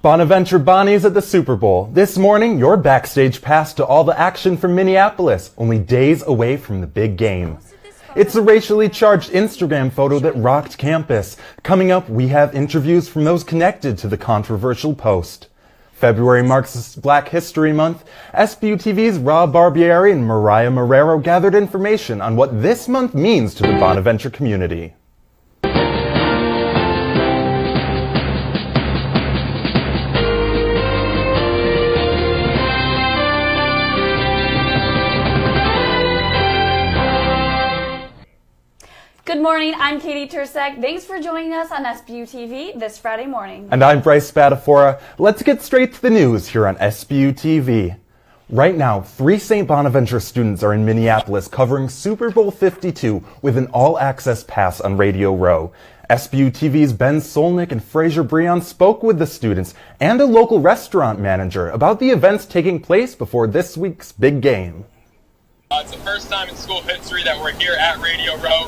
Bonaventure Bonnies at the Super Bowl. This morning, your backstage pass to all the action from Minneapolis, only days away from the big game. It's a racially charged Instagram photo that rocked campus. Coming up, we have interviews from those connected to the controversial post. February marks Black History Month. SBU-TV's Rob Barbieri and Mariah Marrero gathered information on what this month means to the Bonaventure community. Good morning, I'm Katie Tursek. Thanks for joining us on SBU-TV this Friday morning. And I'm Bryce Spadafora. Let's get straight to the news here on SBU-TV. Right now, 3 St. Bonaventure students are in Minneapolis covering Super Bowl 52 with an all-access pass on Radio Row. SBU-TV's Ben Solnick and Fraser Breon spoke with the students and a local restaurant manager about the events taking place before this week's big game. It's the first time in school history that we're here at Radio Row.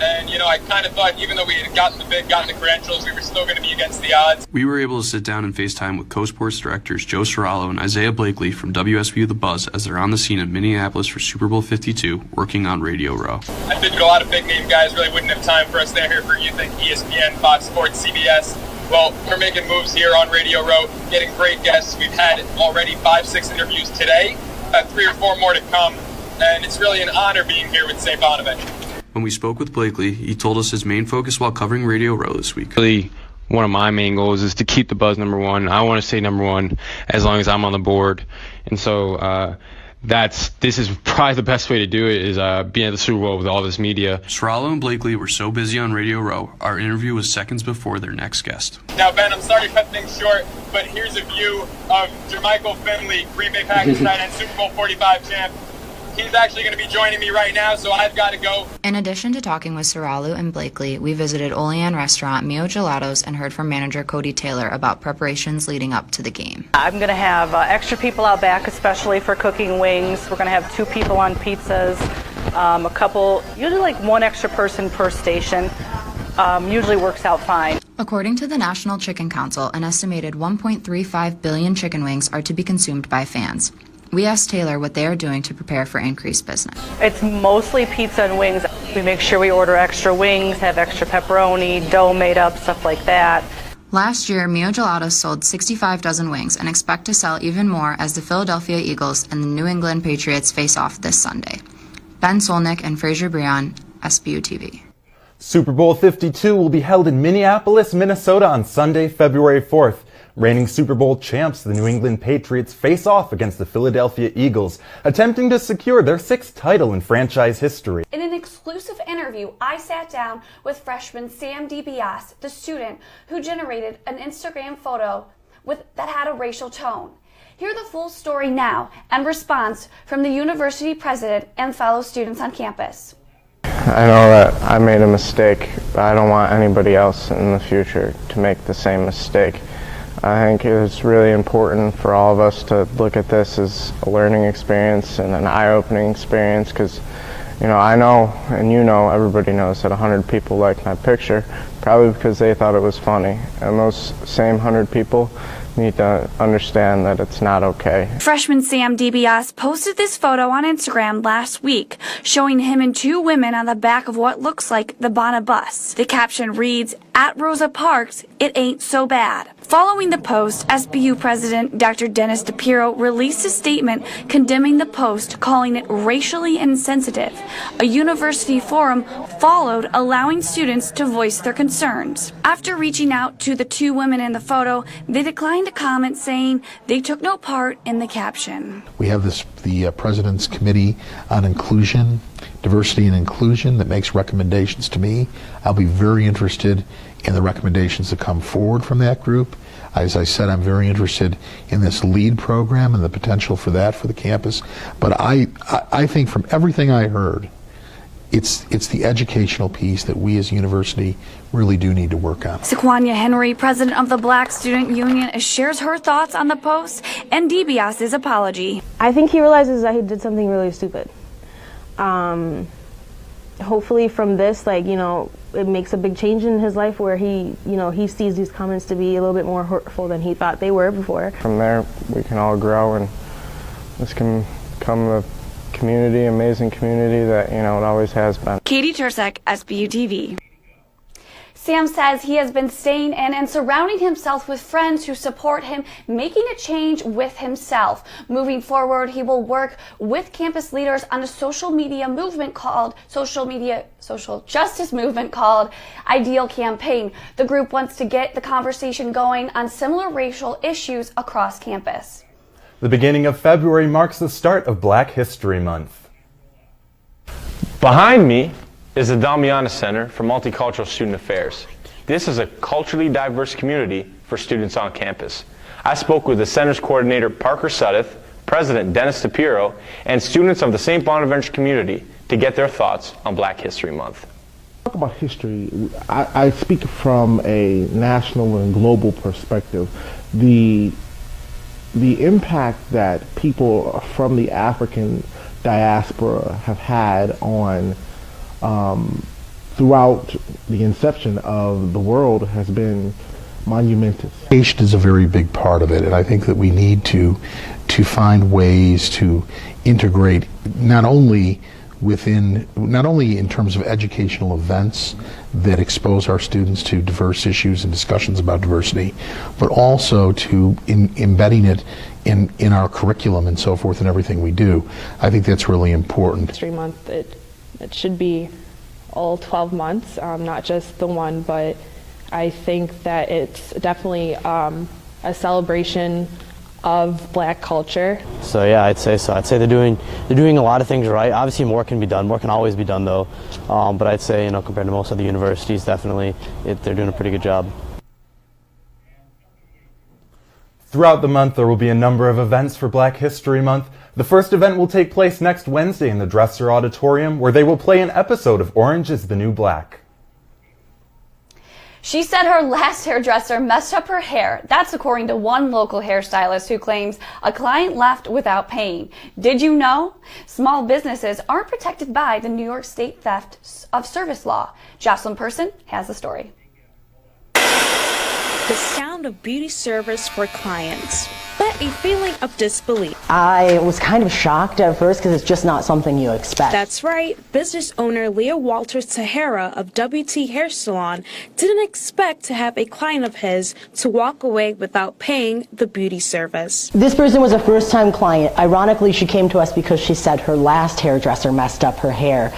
And, you know, I kind of thought even though we had gotten the credentials, we were still going to be against the odds. We were able to sit down and FaceTime with co-sports directors Joe Serralo and Isaiah Blakely from WSBU The Buzz as they're on the scene in Minneapolis for Super Bowl 52, working on Radio Row. I think a lot of big-name guys really wouldn't have time for us. They're here for, you think, ESPN, Fox Sports, CBS. Well, we're making moves here on Radio Row, getting great guests. We've had already 5-6 interviews today, 3 or 4 more to come, and it's really an honor being here with St. Bonaventure. When we spoke with Blakely, he told us his main focus while covering Radio Row this week. Really, one of my main goals is to keep the Buzz number one. I want to stay number one as long as I'm on the board. And so this is probably the best way to do it is being at the Super Bowl with all this media. Serralo and Blakely were so busy on Radio Row, our interview was seconds before their next guest. Now, Ben, I'm sorry to cut things short, but here's a view of Jermichael Finley, Green Bay Packers tight end, Super Bowl 45 champ. He's actually going to be joining me right now, so I've got to go. In addition to talking with Serralo and Blakely, we visited Olean restaurant Mio Gelatos and heard from manager Cody Taylor about preparations leading up to the game. I'm going to have extra people out back, especially for cooking wings. We're going to have 2 people on pizzas, a couple, usually like 1 extra person per station. Usually works out fine. According to the National Chicken Council, an estimated 1.35 billion chicken wings are to be consumed by fans. We asked Taylor what they are doing to prepare for increased business. It's mostly pizza and wings. We make sure we order extra wings, have extra pepperoni, dough made up, stuff like that. Last year, Mio Gelatos sold 65 dozen wings and expect to sell even more as the Philadelphia Eagles and the New England Patriots face off this Sunday. Ben Solnick and Fraser Breon, SBU-TV. Super Bowl 52 will be held in Minneapolis, Minnesota on Sunday, February 4th. Reigning Super Bowl champs, the New England Patriots, face off against the Philadelphia Eagles, attempting to secure their 6th title in franchise history. In an exclusive interview, I sat down with freshman Sam DiBiase, the student who generated an Instagram photo that had a racial tone. Hear the full story now and response from the university president and fellow students on campus. I know that I made a mistake, but I don't want anybody else in the future to make the same mistake. I think it's really important for all of us to look at this as a learning experience and an eye-opening experience because, you know, I know and you know, everybody knows that 100 people liked my picture, probably because they thought it was funny. And those same 100 people need to understand that it's not okay. Freshman Sam DiBiase posted this photo on Instagram last week, showing him and 2 women on the back of what looks like the Bona bus. The caption reads, "At Rosa Parks, it ain't so bad." Following the post, SBU President Dr. Dennis DePiero released a statement condemning the post, calling it racially insensitive. A university forum followed, allowing students to voice their concerns. After reaching out to the 2 women in the photo, they declined to comment, saying they took no part in the caption. We have the President's Committee on Inclusion, Diversity and Inclusion that makes recommendations to me. I'll be very interested in the recommendations that come forward from that group. As I said, I'm very interested in this LEAD program and the potential for that for the campus. But I think from everything I heard, it's the educational piece that we as a university really do need to work on. Sequania Henry, president of the Black Student Union, shares her thoughts on the post and DiBiase's apology. I think he realizes that he did something really stupid. Hopefully from this, like, you know, it makes a big change in his life where he sees these comments to be a little bit more hurtful than he thought they were before. From there, we can all grow, and this can become a community, amazing community that, it always has been. Katie Tursek, SBU-TV. Sam says he has been staying in and surrounding himself with friends who support him, making a change with himself. Moving forward, he will work with campus leaders on a social justice movement called Ideal Campaign. The group wants to get the conversation going on similar racial issues across campus. The beginning of February marks the start of Black History Month. Behind me is the Damiana Center for Multicultural Student Affairs. This is a culturally diverse community for students on campus. I spoke with the center's coordinator Parker Suddeth, President Dennis DePiero, and students of the St. Bonaventure community to get their thoughts on Black History Month. Talk about history. I speak from a national and global perspective. The impact that people from the African diaspora have had on throughout the inception of the world has been monumentous. Education is a very big part of it, and I think that we need to find ways to integrate not only in terms of educational events that expose our students to diverse issues and discussions about diversity, but also to embedding it in our curriculum and so forth in everything we do. I think that's really important. History Month, it should be all 12 months, not just the one, but I think that it's definitely a celebration of Black culture. So yeah, I'd say so. I'd say they're doing a lot of things right. Obviously more can be done. More can always be done though. But I'd say, compared to most of the universities, definitely they're doing a pretty good job. Throughout the month, there will be a number of events for Black History Month. The first event will take place next Wednesday in the Dresser Auditorium, where they will play an episode of Orange is the New Black. She said her last hairdresser messed up her hair. That's according to one local hairstylist who claims a client left without paying. Did you know? Small businesses aren't protected by the New York State Theft of Service Law. Jocelyn Person has the story. The sound of beauty service for clients, but a feeling of disbelief. I was kind of shocked at first because it's just not something you expect. That's right. Business owner Leah Walters Tahara of WT Hair Salon didn't expect to have a client of his to walk away without paying the beauty service. This person was a first-time client. Ironically, she came to us because she said her last hairdresser messed up her hair.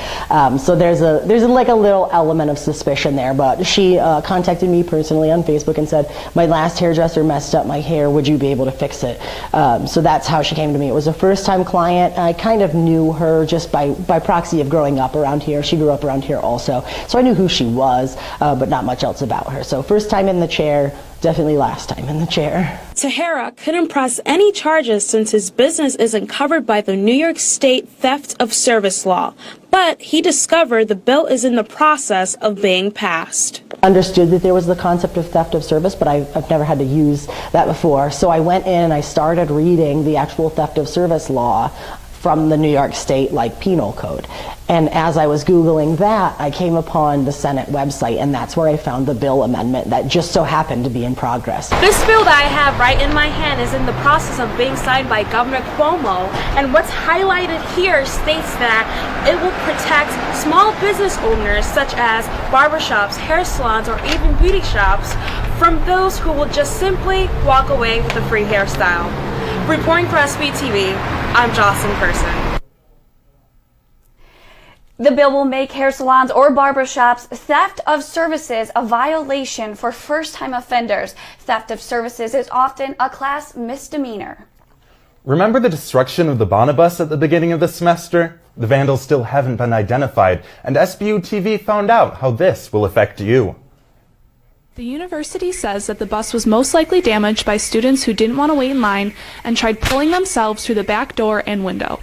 So there's like a little element of suspicion there, but she contacted me personally on Facebook and said, my last hairdresser messed up my hair, would you be able to fix it? So that's how she came to me. It was a first-time client. I kind of knew her just by proxy of growing up around here. She grew up around here also, so I knew who she was, but not much else about her. So first time in the chair, definitely last time in the chair. Tahara couldn't press any charges since his business isn't covered by the New York State Theft of Service Law, but he discovered the bill is in the process of being passed. Understood that there was the concept of theft of service, but I've never had to use that before. So I went in and I started reading the actual theft of service law from the New York State penal code. And as I was Googling that, I came upon the Senate website, and that's where I found the bill amendment that just so happened to be in progress. This bill that I have right in my hand is in the process of being signed by Governor Cuomo, and what's highlighted here states that it will protect small business owners such as barbershops, hair salons, or even beauty shops from those who will just simply walk away with a free hairstyle. Reporting for SBU-TV, I'm Jocelyn Person. The bill will make hair salons or barbershops theft of services a violation for first-time offenders. Theft of services is often a class misdemeanor. Remember the destruction of the Bonabus at the beginning of the semester? The vandals still haven't been identified, and SBU-TV found out how this will affect you. The university says that the bus was most likely damaged by students who didn't want to wait in line and tried pulling themselves through the back door and window.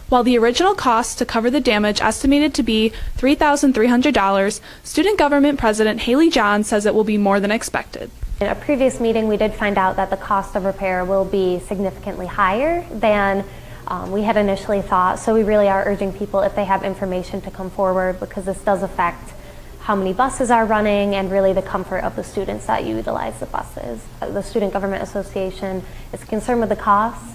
While the original cost to cover the damage estimated to be $3,300, Student Government President Haley John says it will be more than expected. In a previous meeting, we did find out that the cost of repair will be significantly higher than we had initially thought. So we really are urging people, if they have information, to come forward, because this does affect how many buses are running, and really the comfort of the students that utilize the buses. The Student Government Association is concerned with the cost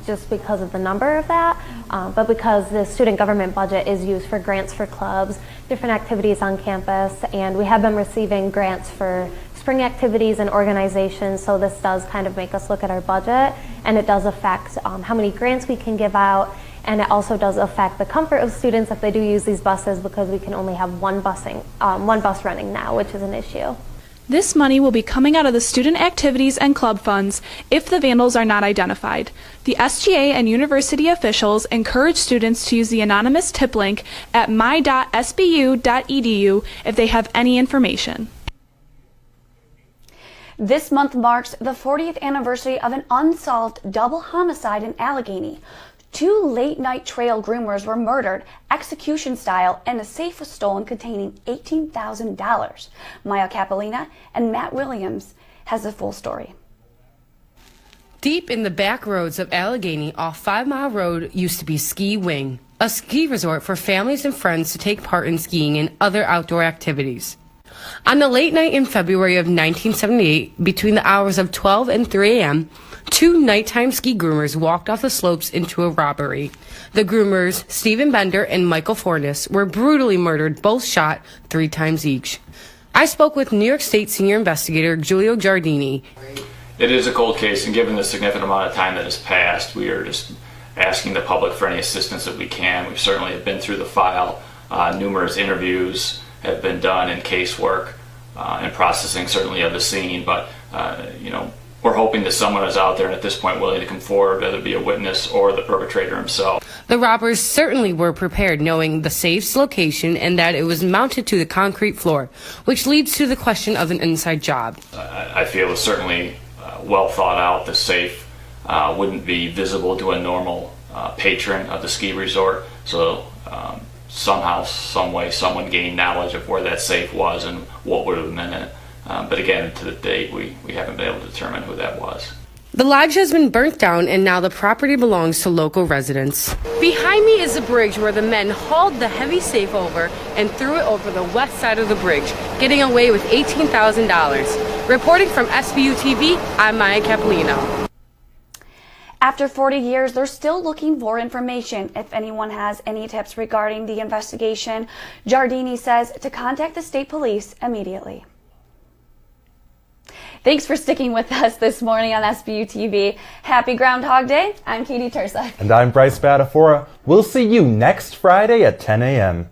just because of the number of that, but because the student government budget is used for grants for clubs, different activities on campus, and we have been receiving grants for spring activities and organizations, so this does kind of make us look at our budget, and it does affect how many grants we can give out, and it also does affect the comfort of students if they do use these buses, because we can only have one bus running now, which is an issue. This money will be coming out of the student activities and club funds if the vandals are not identified. The SGA and university officials encourage students to use the anonymous tip link at my.sbu.edu if they have any information. This month marks the 40th anniversary of an unsolved double homicide in Allegheny. 2 late-night trail groomers were murdered, execution-style, and a safe was stolen containing $18,000. Maya Capellina and Matt Williams has the full story. Deep in the back roads of Allegheny, off 5 Mile Road, used to be Ski Wing, a ski resort for families and friends to take part in skiing and other outdoor activities. On the late night in February of 1978, between the hours of 12 and 3 a.m., 2 nighttime ski groomers walked off the slopes into a robbery. The groomers, Stephen Bender and Michael Fornes, were brutally murdered, both shot 3 times each. I spoke with New York State senior investigator Giulio Giardini. It is a cold case, and given the significant amount of time that has passed, we are just asking the public for any assistance that we can. We certainly have been through the file. Numerous interviews have been done in casework and processing certainly of the scene, but we're hoping that someone is out there and at this point willing to come forward, whether it be a witness or the perpetrator himself. The robbers certainly were prepared, knowing the safe's location and that it was mounted to the concrete floor, which leads to the question of an inside job. I feel it was certainly well thought out. The safe wouldn't be visible to a normal patron of the ski resort, so somehow, some way, someone gained knowledge of where that safe was and what would have been in it. But again, to the date, we haven't been able to determine who that was. The lodge has been burnt down and now the property belongs to local residents. Behind me is the bridge where the men hauled the heavy safe over and threw it over the west side of the bridge, getting away with $18,000. Reporting from SBU-TV, I'm Maya Capellino. After 40 years, they're still looking for information. If anyone has any tips regarding the investigation, Giardini says to contact the state police immediately. Thanks for sticking with us this morning on SBU TV. Happy Groundhog Day. I'm Katie Tursa. And I'm Bryce Batafora. We'll see you next Friday at 10 a.m.